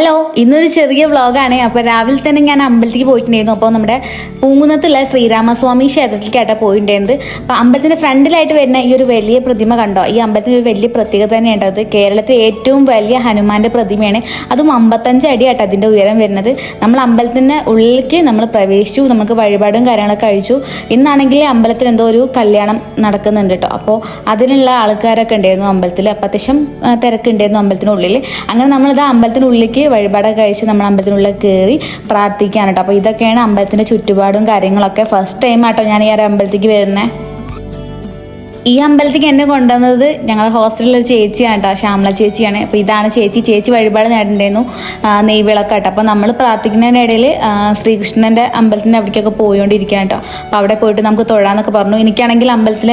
Hello, ഇന്നൊരു ചെറിയ വ്ളോഗാണ്. അപ്പോൾ രാവിലെ തന്നെ ഞാൻ അമ്പലത്തിലേക്ക് പോയിട്ടുണ്ടായിരുന്നു. അപ്പോൾ നമ്മുടെ പൂങ്കുന്നത്തുള്ള ശ്രീരാമസ്വാമി ക്ഷേത്രത്തിലേക്കായിട്ടാണ് പോയിട്ടുണ്ടായിരുന്നത്. അപ്പോൾ അമ്പലത്തിൻ്റെ ഫ്രണ്ടിലായിട്ട് വരുന്ന ഈ ഒരു വലിയ പ്രതിമ കണ്ടോ? ഈ അമ്പലത്തിന് ഒരു വലിയ പ്രത്യേകത തന്നെയാണ്. അത് കേരളത്തിലെ ഏറ്റവും വലിയ ഹനുമാന്റെ പ്രതിമയാണ്. അതും 55 അടിയാട്ടോ അതിൻ്റെ ഉയരം വരുന്നത്. നമ്മൾ അമ്പലത്തിൻ്റെ ഉള്ളിലേക്ക് നമ്മൾ പ്രവേശിച്ചു, നമുക്ക് വഴിപാടും കാര്യങ്ങളൊക്കെ കഴിച്ചു. ഇന്നാണെങ്കിൽ അമ്പലത്തിൽ എന്തോ ഒരു കല്യാണം നടക്കുന്നുണ്ട് കേട്ടോ. അപ്പോൾ അതിനുള്ള ആൾക്കാരൊക്കെ ഉണ്ടായിരുന്നു അമ്പലത്തിൽ. അപ്പോൾ അത്യാവശ്യം തിരക്കുണ്ടായിരുന്നു അമ്പലത്തിനുള്ളിൽ. അങ്ങനെ നമ്മളിത് അമ്പലത്തിനുള്ളിലേക്ക് വഴിപാടൊക്കെ കഴിച്ച് നമ്മൾ അമ്പലത്തിനുള്ളിൽ കയറി പ്രാർത്ഥിക്കാൻ കേട്ടോ. അപ്പോൾ ഇതൊക്കെയാണ് അമ്പലത്തിൻ്റെ ചുറ്റുപാടും കാര്യങ്ങളൊക്കെ. ഫസ്റ്റ് ടൈം ആട്ടോ ഞാൻ ഈ ഒരു അമ്പലത്തിലേക്ക് വരുന്നത്. ഈ അമ്പലത്തേക്ക് എന്നെ കൊണ്ടുവന്നത് ഞങ്ങളുടെ ഹോസ്റ്റലിലൊരു ചേച്ചിയാണ് കേട്ടോ, ശ്യാമള ചേച്ചിയാണ്. അപ്പോൾ ഇതാണ് ചേച്ചി വഴിപാട് നേടിണ്ടായിരുന്നു, നെയ്വിളക്ക് കേട്ടോ. അപ്പോൾ നമ്മൾ പ്രാർത്ഥിക്കുന്നതിനിടയിൽ ശ്രീകൃഷ്ണൻ്റെ അമ്പലത്തിൻ്റെ അവിടേക്കൊക്കെ പോയിക്കൊണ്ടിരിക്കുകയാണ് കേട്ടോ. അപ്പോൾ അവിടെ പോയിട്ട് നമുക്ക് തൊഴാന്നൊക്കെ പറഞ്ഞു. എനിക്കാണെങ്കിൽ ഈ അമ്പലത്തിൽ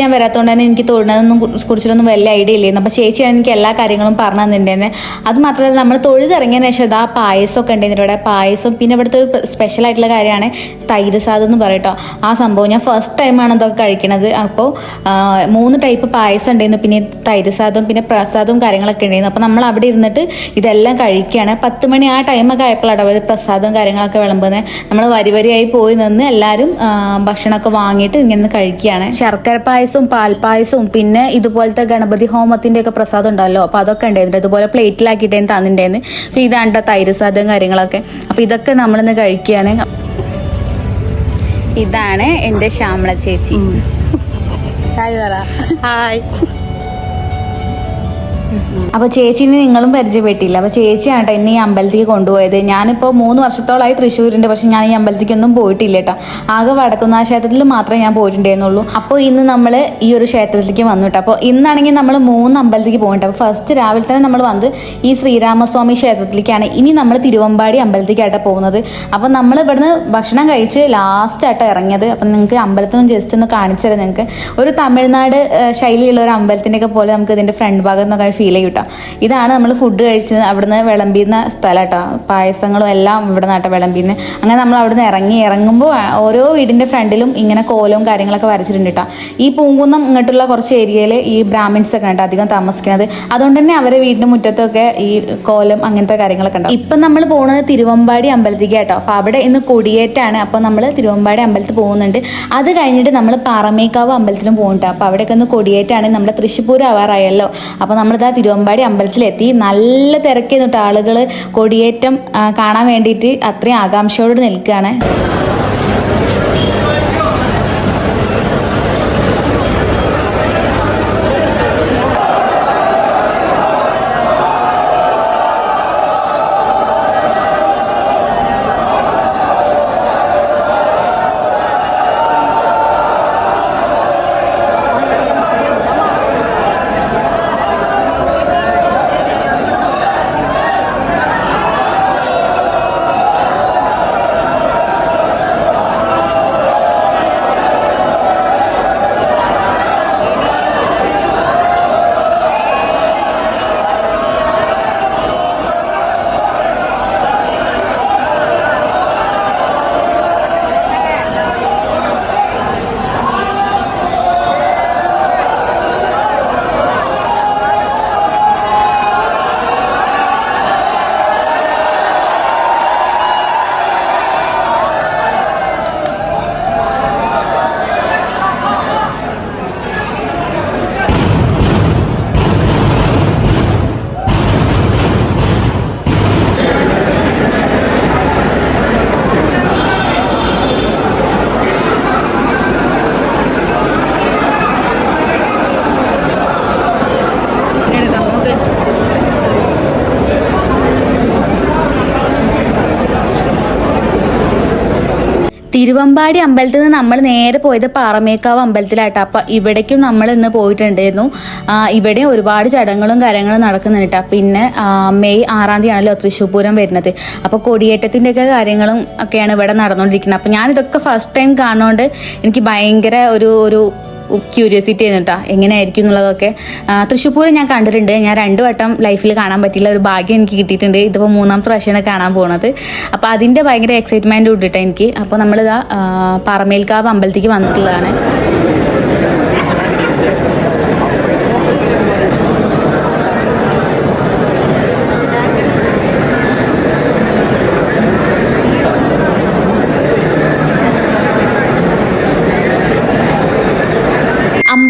ഞാൻ വരാത്തതുകൊണ്ട് തന്നെ എനിക്ക് തൊഴുന്നതൊന്നും കുറിച്ചിട്ടൊന്നും വലിയ ഐഡിയ ഇല്ലായിരുന്നു. അപ്പോൾ ചേച്ചിയാണ് എനിക്ക് എല്ലാ കാര്യങ്ങളും പറഞ്ഞു തന്നിട്ടുണ്ടായിരുന്നത്. അത് മാത്രമല്ല നമ്മൾ തൊഴുതിറങ്ങിയതിന് ശേഷം ഇതാ പായസമൊക്കെ ഉണ്ടായിരുന്നു ഇവിടെ. പായസം പിന്നെ ഇവിടുത്തെ ഒരു സ്പെഷ്യൽ ആയിട്ടുള്ള കാര്യമാണ് തൈര് സാദം എന്ന് പറയട്ടോ. ആ സംഭവം ഞാൻ ഫസ്റ്റ് ടൈമാണ് ഇതൊക്കെ കഴിക്കണത്. അപ്പോൾ 3 ടൈപ്പ് പായസം ഉണ്ടായിരുന്നു, പിന്നെ തൈര് സാദം, പിന്നെ പ്രസാദവും കാര്യങ്ങളൊക്കെ ഉണ്ടായിരുന്നു. അപ്പോൾ നമ്മൾ അവിടെ ഇരുന്നിട്ട് ഇതെല്ലാം കഴിക്കുകയാണ്. 10 മണി ആ ടൈമൊക്കെ ആയപ്പോഴാണ് അവർ പ്രസാദവും കാര്യങ്ങളൊക്കെ വിളമ്പുന്നത്. നമ്മൾ വരിയായി പോയി നിന്ന് എല്ലാവരും ഭക്ഷണമൊക്കെ വാങ്ങിയിട്ട് ഇങ്ങനെ കഴിക്കുകയാണ്. ശർക്കര പായസവും പാൽപ്പായസവും പിന്നെ ഇതുപോലത്തെ ഗണപതി ഹോമത്തിൻ്റെ ഒക്കെ പ്രസാദം ഉണ്ടല്ലോ, അപ്പോൾ അതൊക്കെ ഉണ്ടായിരുന്നു. ഇതുപോലെ പ്ലേറ്റിലാക്കിയിട്ടേന്ന് തന്നിട്ടുണ്ടായിരുന്നു. അപ്പോൾ ഇതാണ് തൈര് സാദവും കാര്യങ്ങളൊക്കെ. അപ്പോൾ ഇതൊക്കെ നമ്മളിന്ന് കഴിക്കുകയാണ്. ഇതാണ് എൻ്റെ ശ്യാമള ചേച്ചി. ഹായ്. അപ്പോൾ ചേച്ചീനെ നിങ്ങളും പരിചയപ്പെട്ടില്ല. അപ്പോൾ ചേച്ചിയാണ് കേട്ടോ എന്നെ ഈ അമ്പലത്തേക്ക് കൊണ്ടുപോയത്. ഞാനിപ്പോൾ 3 വർഷത്തോളമായി തൃശ്ശൂരുണ്ട്, പക്ഷെ ഞാൻ ഈ അമ്പലത്തേക്കൊന്നും പോയിട്ടില്ല കേട്ടോ. ആകെ വടക്കുന്നാ ക്ഷേത്രത്തിൽ മാത്രമേ ഞാൻ പോയിട്ടുണ്ടായിരുന്നുള്ളൂ. അപ്പോൾ ഇന്ന് നമ്മൾ ഈ ഒരു ക്ഷേത്രത്തിലേക്ക് വന്നു കേട്ടോ. അപ്പോൾ ഇന്നാണെങ്കിൽ നമ്മൾ 3 അമ്പലത്തേക്ക് പോകുന്നുണ്ട്. അപ്പോൾ ഫസ്റ്റ് രാവിലെ തന്നെ നമ്മൾ വന്ന് ഈ ശ്രീരാമസ്വാമി ക്ഷേത്രത്തിലേക്കാണ്. ഇനി നമ്മൾ തിരുവമ്പാടി അമ്പലത്തേക്കായിട്ടാണ് പോകുന്നത്. അപ്പോൾ നമ്മൾ ഇവിടുന്ന് ഭക്ഷണം കഴിച്ച് ലാസ്റ്റായിട്ടോ ഇറങ്ങിയത്. അപ്പം നിങ്ങൾക്ക് അമ്പലത്തിനും ജസ്റ്റ് ഒന്ന് കാണിച്ചു തരാം. നിങ്ങൾക്ക് ഒരു തമിഴ്നാട് ശൈലിയുള്ള ഒരു അമ്പലത്തിൻ്റെയൊക്കെ പോലെ നമുക്ക് ഇതിൻ്റെ ഫ്രണ്ട് ഭാഗം എന്നൊക്കെ ഫീൽ ചെയ്യും കേട്ടോ. ഇതാണ് നമ്മൾ ഫുഡ് കഴിച്ചത് അവിടുന്ന് വിളമ്പുന്ന സ്ഥലം കേട്ടോ. പായസങ്ങളും എല്ലാം ഇവിടെ നിന്നാട്ടോ വിളമ്പുന്നത്. അങ്ങനെ നമ്മൾ അവിടുന്ന് ഇറങ്ങുമ്പോൾ ഓരോ വീടിൻ്റെ ഫ്രണ്ടിലും ഇങ്ങനെ കോലവും കാര്യങ്ങളൊക്കെ വരച്ചിട്ടുണ്ട് കേട്ടോ. ഈ പൂങ്കുന്നം ഇങ്ങോട്ടുള്ള കുറച്ച് ഏരിയയിൽ ഈ ബ്രാഹ്മിൻസ് ഒക്കെ കേട്ടോ അധികം താമസിക്കുന്നത്. അതുകൊണ്ട് തന്നെ അവരെ വീടിൻ്റെ മുറ്റത്തൊക്കെ ഈ കോലം അങ്ങനത്തെ കാര്യങ്ങളൊക്കെ ഉണ്ടാവും. ഇപ്പം നമ്മൾ പോകുന്നത് തിരുവമ്പാടി അമ്പലത്തേക്ക് കേട്ടോ. അപ്പോൾ അവിടെ ഇന്ന് കൊടിയേറ്റാണ്. അപ്പോൾ നമ്മൾ തിരുവമ്പാടി അമ്പലത്തിൽ പോകുന്നുണ്ട്. അത് കഴിഞ്ഞിട്ട് നമ്മൾ പാറമേക്കാവ് അമ്പലത്തിലും പോകും കേട്ടോ. അപ്പോൾ അവിടെയൊക്കെ ഒന്ന് കൊടിയേറ്റാണ്. നമ്മുടെ തൃശ്ശൂർ ആവാറായല്ലോ. അപ്പോൾ നമ്മളിതാ തിരുവമ്പാടി അമ്പലത്തിലെത്തി. നല്ല തിരക്കിന്നിട്ട് ആളുകൾ കൊടിയേറ്റം കാണാൻ വേണ്ടിയിട്ട് അത്രയും ആകാംക്ഷയോട് നിൽക്കുകയാണ്. തിരുവമ്പാടി അമ്പലത്തിൽ നിന്ന് നമ്മൾ നേരെ പോയത് പാറമേക്കാവ് അമ്പലത്തിലായിട്ടാണ്. അപ്പം ഇവിടേക്കും നമ്മൾ ഇന്ന് പോയിട്ടുണ്ടായിരുന്നു. ഇവിടെ ഒരുപാട് ചടങ്ങുകളും കാര്യങ്ങളും നടക്കുന്നുണ്ട് കേട്ടോ. പിന്നെ മെയ് 6-ാം തീയതി ആണല്ലോ തൃശ്ശൂർ പൂരം വരുന്നത്. അപ്പോൾ കൊടിയേറ്റത്തിൻ്റെയൊക്കെ കാര്യങ്ങളും ഒക്കെയാണ് ഇവിടെ നടന്നുകൊണ്ടിരിക്കുന്നത്. അപ്പോൾ ഞാനിതൊക്കെ ഫസ്റ്റ് ടൈം കാണുന്നതുകൊണ്ട് എനിക്ക് ഭയങ്കര ഒരു ക്യൂരിയോസിറ്റി ആയിരുന്നു കേട്ടോ, എങ്ങനെയായിരിക്കും എന്നുള്ളതൊക്കെ. തൃശ്ശൂർ പൂരം ഞാൻ കണ്ടിട്ടുണ്ട്. ഞാൻ 2 വട്ടം ലൈഫിൽ കാണാൻ പറ്റില്ല, ഒരു ഭാഗ്യം എനിക്ക് കിട്ടിയിട്ടുണ്ട്. ഇതിപ്പോൾ 3ാമത്തെ പ്രാവശ്യമാണ് കാണാൻ പോകുന്നത്. അപ്പോൾ അതിൻ്റെ ഭയങ്കര എക്സൈറ്റ്മെൻറ്റ് കൂട്ടിയിട്ട് എനിക്ക്. അപ്പോൾ നമ്മളിതാ പാറമേൽക്കാവ് അമ്പലത്തേക്ക് വന്നിട്ടുള്ളതാണ്.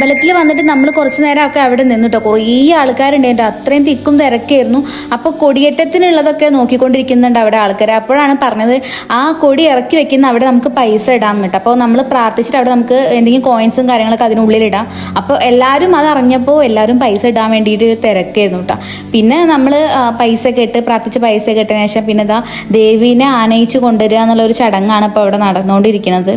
അമ്പലത്തിൽ വന്നിട്ട് നമ്മൾ കുറച്ച് നേരമൊക്കെ അവിടെ നിന്നിട്ടോ, കുറേ ആൾക്കാരുണ്ടായിട്ട് അത്രയും തിക്കും തിരക്കായിരുന്നു. അപ്പോൾ കൊടിയേറ്റത്തിനുള്ളതൊക്കെ നോക്കിക്കൊണ്ടിരിക്കുന്നുണ്ട് അവിടെ ആൾക്കാർ. അപ്പോഴാണ് പറഞ്ഞത് ആ കൊടി ഇറക്കി വെക്കുന്ന അവിടെ നമുക്ക് പൈസ ഇടാൻ കേട്ടോ. അപ്പോൾ നമ്മൾ പ്രാർത്ഥിച്ചിട്ട് അവിടെ നമുക്ക് എന്തെങ്കിലും കോയിൻസും കാര്യങ്ങളൊക്കെ അതിനുള്ളിലിടാം. അപ്പോൾ എല്ലാവരും അത് അറിഞ്ഞപ്പോൾ എല്ലാവരും പൈസ ഇടാൻ വേണ്ടിയിട്ട് തിരക്കായിരുന്നു കേട്ടോ. പിന്നെ നമ്മൾ പൈസ കെട്ട് പ്രാർത്ഥിച്ച് പൈസ കെട്ടിന് ശേഷം പിന്നെ ഇതാ ദേവീനെ ആനയിച്ച് കൊണ്ടുവരിക എന്നുള്ളൊരു ചടങ്ങാണ് ഇപ്പോൾ അവിടെ നടന്നുകൊണ്ടിരിക്കുന്നത്.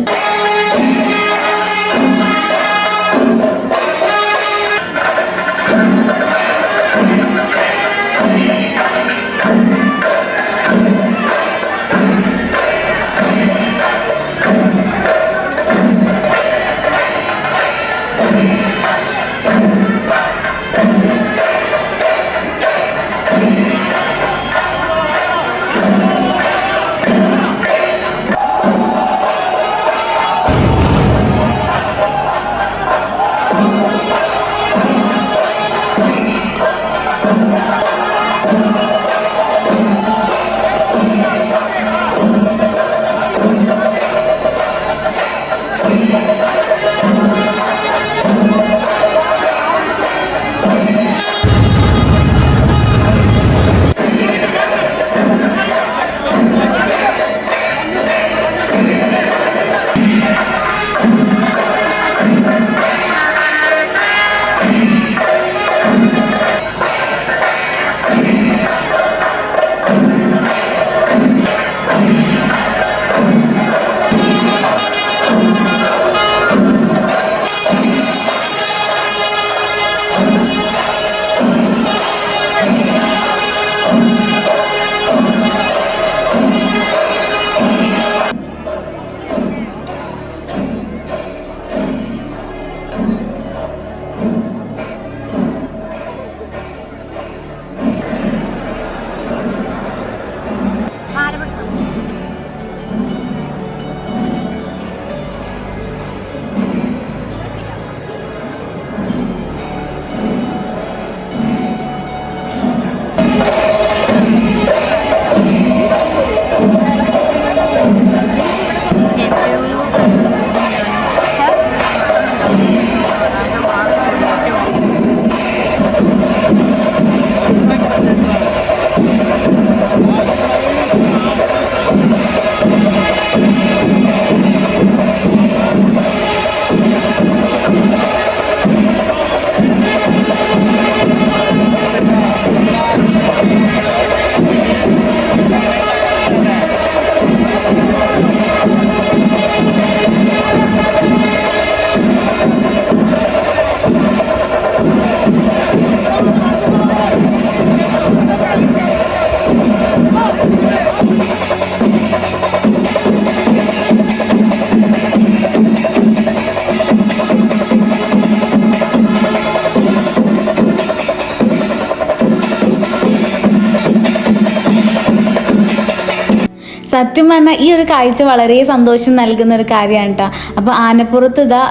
സത്യം പറഞ്ഞാൽ ഈ ഒരു കാഴ്ച വളരെ സന്തോഷം നൽകുന്ന ഒരു കാര്യമാണ് കേട്ടോ. അപ്പോൾ ആനപ്പുറത്ത് ഇതാ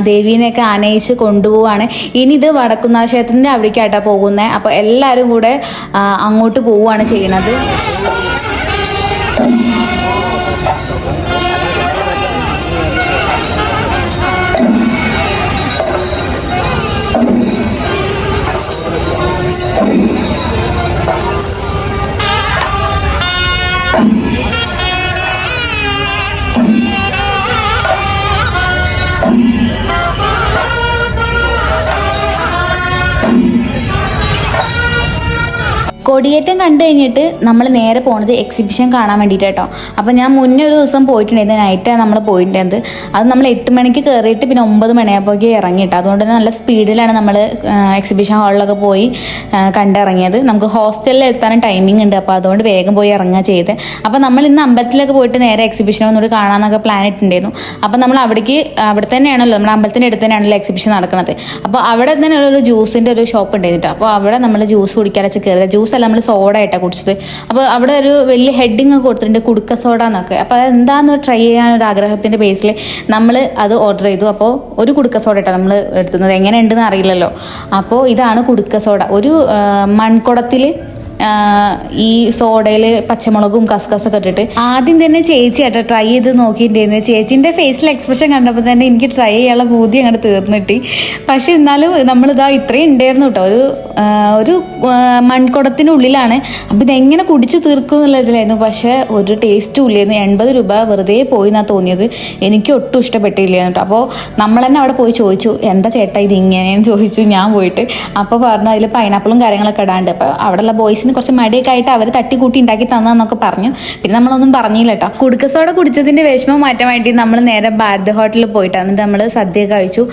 ദേവീനെയൊക്കെ ആനയിച്ച് കൊണ്ടുപോവാണ്. ഇനി ഇത് വടക്കുന്നാഥ ക്ഷേത്രത്തിൻ്റെ അവിടേക്കായിട്ടാണ് പോകുന്നത്. അപ്പോൾ എല്ലാവരും കൂടെ അങ്ങോട്ട് പോവുകയാണ് ചെയ്യുന്നത്. കൊടിയേറ്റം കണ്ടു കഴിഞ്ഞിട്ട് നമ്മൾ നേരെ പോണത് എക്സിബിഷൻ കാണാൻ വേണ്ടിയിട്ട് കേട്ടോ. അപ്പോൾ ഞാൻ മുന്നേ ഒരു ദിവസം പോയിട്ടുണ്ടായിരുന്നു, നൈറ്റാണ് നമ്മൾ പോയിട്ടുണ്ടായത്. അത് നമ്മൾ 8 മണിക്ക് കയറിയിട്ട് പിന്നെ 9 മണിയാകുമ്പോഴേക്കും ഇറങ്ങിയിട്ട്, അതുകൊണ്ട് തന്നെ നല്ല സ്പീഡിലാണ് നമ്മൾ എക്സിബിഷൻ ഹാളിലൊക്കെ പോയി കണ്ടിറങ്ങിയത്. നമുക്ക് ഹോസ്റ്റലിൽ എത്താനും ടൈമിംഗ് ഉണ്ട്, അപ്പോൾ അതുകൊണ്ട് വേഗം പോയി ഇറങ്ങുക ചെയ്ത്. അപ്പോൾ നമ്മൾ ഇന്ന് അമ്പലത്തിലൊക്കെ പോയിട്ട് നേരെ എക്സിബിഷൻ ഒന്നുകൂടി കാണാമെന്നൊക്കെ പ്ലാൻ ഇട്ടുണ്ടായിരുന്നു. അപ്പോൾ നമ്മൾ അവിടെ തന്നെയാണല്ലോ, നമ്മുടെ അമ്പലത്തിൻ്റെ അടുത്ത് തന്നെയാണല്ലോ എക്സിബിഷൻ നടക്കുന്നത്. അപ്പോൾ അവിടെ തന്നെ ഒരു ജ്യൂസിൻ്റെ ഒരു ഷോപ്പ് ഉണ്ടായിരുന്നു. അപ്പോൾ അവിടെ നമ്മൾ ജ്യൂസ് കുടിക്കാൻ വെച്ച് കയറിയത്. ജ്യൂസ് അല്ല, നമ്മൾ സോഡ ആയിട്ടാണ് കുടിച്ചത്. അപ്പോൾ അവിടെ ഒരു വലിയ ഹെഡിങ് ഒക്കെ കൊടുത്തിട്ടുണ്ട്, കുടുക്ക സോഡ എന്നൊക്കെ. അപ്പോൾ അതെന്താന്ന് ട്രൈ ചെയ്യാനൊരു ആഗ്രഹത്തിൻ്റെ ബേസിൽ നമ്മൾ അത് ഓർഡർ ചെയ്തു. അപ്പോൾ ഒരു കുടുക്ക സോഡ ആയിട്ടാണ് നമ്മൾ എടുത്തുന്നത്, എങ്ങനെ ഉണ്ടെന്ന് അറിയില്ലല്ലോ. അപ്പോൾ ഇതാണ് കുടുക്ക സോഡ. ഒരു മൺകുടത്തിൽ ഈ സോഡയിൽ പച്ചമുളകും കസ്കസൊക്കെ ഇട്ടിട്ട് ആദ്യം തന്നെ ചേച്ചി ആട്ടോ ട്രൈ ചെയ്ത് നോക്കിയിട്ടുണ്ടായിരുന്നു. ചേച്ചീൻ്റെ ഫേസിൽ എക്സ്പ്രഷൻ കണ്ടപ്പോൾ തന്നെ എനിക്ക് ട്രൈ ചെയ്യാനുള്ള ബൂതി അങ്ങോട്ട് തീർന്നിട്ട്. പക്ഷെ എന്നാലും നമ്മളിതാ ഇത്രയും ഉണ്ടായിരുന്നു കേട്ടോ, ഒരു മൺകുടത്തിനുള്ളിലാണ്. അപ്പം ഇതെങ്ങനെ കുടിച്ച് തീർക്കും എന്നുള്ളതിലായിരുന്നു. പക്ഷെ ഒരു ടേസ്റ്റും ഇല്ലായിരുന്നു. 80 രൂപ വെറുതെ പോയി എന്നാണ് തോന്നിയത്. എനിക്ക് ഒട്ടും ഇഷ്ടപ്പെട്ടില്ല കേട്ടോ. അപ്പോൾ നമ്മൾ തന്നെ അവിടെ പോയി ചോദിച്ചു, എന്താ ചേട്ടാ ഇത് ഇങ്ങനെയെന്ന് ചോദിച്ചു ഞാൻ പോയിട്ട്. അപ്പോൾ പറഞ്ഞു അതിൽ പൈനാപ്പിളും കാര്യങ്ങളൊക്കെ ഇടാണ്ട്. അപ്പോൾ അവിടെയുള്ള ബോയ്സിന് കുറച്ച് മടിയൊക്കെ ആയിട്ട് അവർ തട്ടിക്കൂട്ടി ഉണ്ടാക്കി തന്നതെന്നൊക്കെ പറഞ്ഞു. പിന്നെ നമ്മളൊന്നും പറഞ്ഞില്ല കേട്ടോ. കുടുക്കസോടെ കുടിച്ചതിൻ്റെ വിഷമം മാറ്റാൻ വേണ്ടി നമ്മൾ നേരെ ഭാരത് ഹോട്ടലിൽ പോയിട്ട് എന്നിട്ട് നമ്മൾ സദ്യ കഴിച്ചു.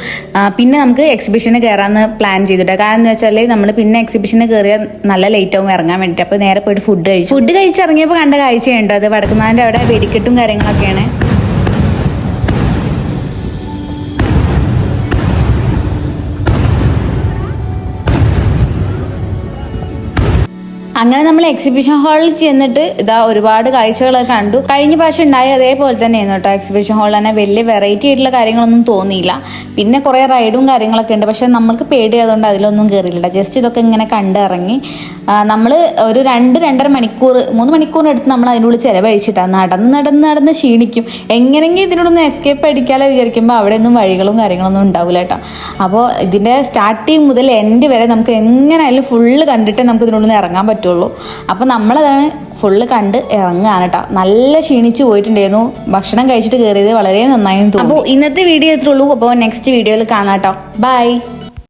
പിന്നെ നമുക്ക് എക്സിബിഷന് കയറാമെന്ന് പ്ലാൻ ചെയ്തിട്ട്. കാരണം എന്ന് വെച്ചാൽ നമ്മൾ പിന്നെ എക്സിബിഷന് കയറിയാൽ നല്ല ലേറ്റ് ആവും ഇറങ്ങാൻ വേണ്ടിയിട്ട്. അപ്പോൾ നേരെ പോയിട്ട് ഫുഡ് കഴിച്ചിറങ്ങിയപ്പോൾ കണ്ട കാഴ്ചയുണ്ട്. അത് വടക്കുന്നാൻ്റെ അവിടെ വെടിക്കെട്ടും കാര്യങ്ങളൊക്കെയാണ്. അങ്ങനെ നമ്മൾ എക്സിബിഷൻ ഹാളിൽ ചെന്നിട്ട് ഇതാ ഒരുപാട് കാഴ്ചകളൊക്കെ കണ്ടു. കഴിഞ്ഞ പ്രാവശ്യം ഉണ്ടായ അതേപോലെ തന്നെയായിരുന്നു കേട്ടോ. എക്സിബിഷൻ ഹാളിൽ തന്നെ വലിയ വെറൈറ്റി ആയിട്ടുള്ള കാര്യങ്ങളൊന്നും തോന്നിയില്ല. പിന്നെ കുറേ റൈഡും കാര്യങ്ങളൊക്കെ ഉണ്ട്. പക്ഷെ നമ്മൾക്ക് പേടിയായതുകൊണ്ട് അതിലൊന്നും കയറിയില്ല. ജസ്റ്റ് ഇതൊക്കെ ഇങ്ങനെ കണ്ടിറങ്ങി. നമ്മൾ ഒരു 2-2.5 മണിക്കൂർ 3 മണിക്കൂറിനടുത്ത് നമ്മൾ അതിനുള്ളിൽ ചിലവഴിച്ചിട്ടാണ്. നടന്ന് ക്ഷീണിക്കും. എങ്ങനെയെങ്കിലും ഇതിനോടൊന്ന് എസ്കേപ്പ് അടിക്കാതെ വിചാരിക്കുമ്പോൾ അവിടെ ഒന്നും വഴികളും കാര്യങ്ങളൊന്നും ഉണ്ടാവില്ല കേട്ടോ. അപ്പോൾ ഇതിൻ്റെ സ്റ്റാർട്ടിങ് മുതൽ എൻഡ് വരെ നമുക്ക് എങ്ങനെയായാലും ഫുള്ള് കണ്ടിട്ടേ നമുക്ക് ഇതിനുള്ളിൽ ഇറങ്ങാൻ പറ്റുള്ളൂ. അപ്പോൾ നമ്മളതാണ് ഫുള്ള് കണ്ട് ഇറങ്ങുകയാണ് കേട്ടോ. നല്ല ക്ഷീണിച്ച് പോയിട്ടുണ്ടായിരുന്നു. ഭക്ഷണം കഴിച്ചിട്ട് കയറിയത് വളരെ നന്നായി തോന്നി. അപ്പോൾ ഇന്നത്തെ വീഡിയോ എത്ര ഉള്ളൂ. അപ്പോൾ നെക്സ്റ്റ് വീഡിയോയിൽ കാണാം കേട്ടോ. ബൈ.